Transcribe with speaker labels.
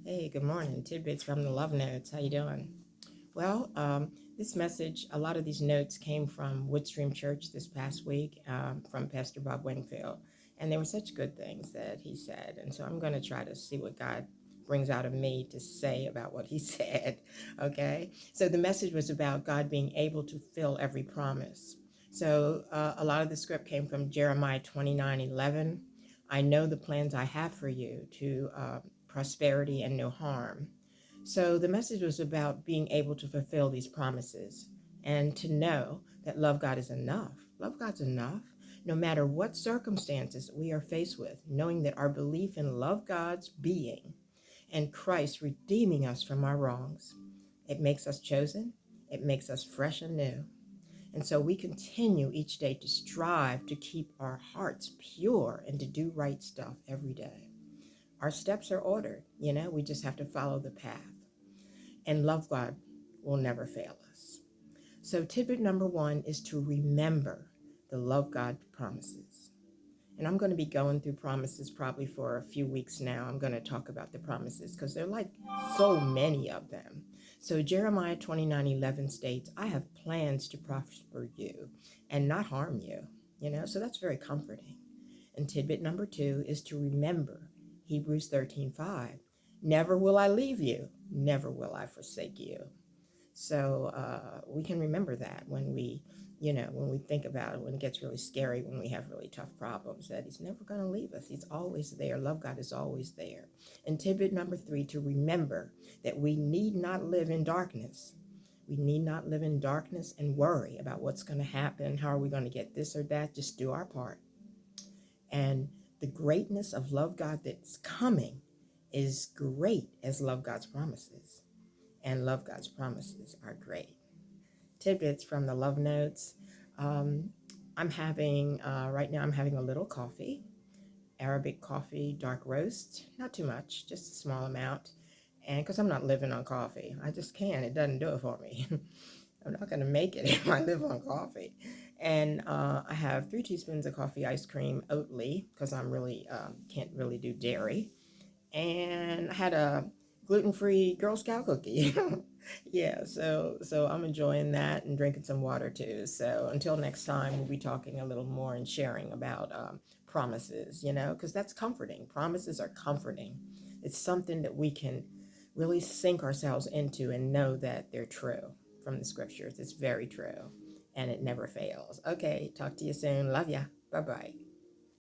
Speaker 1: Hey, good morning. Tidbits from the Love Notes. How you doing? Well, this message, a lot of these notes came from Woodstream Church this past week from Pastor Bob Wingfield. And they were such good things that he said. And so I'm going to try to see what God brings out of me to say about what he said. Okay. So the message was about God being able to fill every promise. So a lot of the script came from Jeremiah 29:11. I know the plans I have for you to prosperity and no harm. So the message was about being able to fulfill these promises and to know that love God is enough. Love God's enough. No matter what circumstances we are faced with, knowing that our belief in love God's being and Christ redeeming us from our wrongs, it makes us chosen, it makes us fresh and new. And so we continue each day to strive to keep our hearts pure and to do right stuff every day. Our steps are ordered, we just have to follow the path. And love God will never fail us. So, tidbit number one is to remember the love God promises. And I'm going to be going through promises probably for a few weeks now. I'm going to talk about the promises because there are like so many of them. So Jeremiah 29:11 states, I have plans to prosper you and not harm you. So that's very comforting. And tidbit number two is to remember Hebrews 13:5. Never will I leave you, never will I forsake you. So we can remember that when we think about it, when it gets really scary, when we have really tough problems, that he's never going to leave us. He's always there. Love God is always there. And tidbit number three, to remember that we need not live in darkness. We need not live in darkness and worry about what's going to happen. How are we going to get this or that? Just do our part. And the greatness of love God that's coming is great as love God's promises. And love God's promises are great. Tidbits from the Love Notes. Um, right now I'm having a little coffee, Arabic coffee, dark roast, not too much, just a small amount. And because I'm not living on coffee, I just can't, it doesn't do it for me. I'm not going to make it if I live on coffee. And I have 3 teaspoons of coffee ice cream, Oatly, because I'm really can't really do dairy. And I had a gluten-free Girl Scout cookie. Yeah, so I'm enjoying that and drinking some water too. So until next time, we'll be talking a little more and sharing about promises, because that's comforting. Promises are comforting. It's something that we can really sink ourselves into and know that they're true from the scriptures. It's very true and it never fails. Okay, talk to you soon. Love ya. Bye-bye.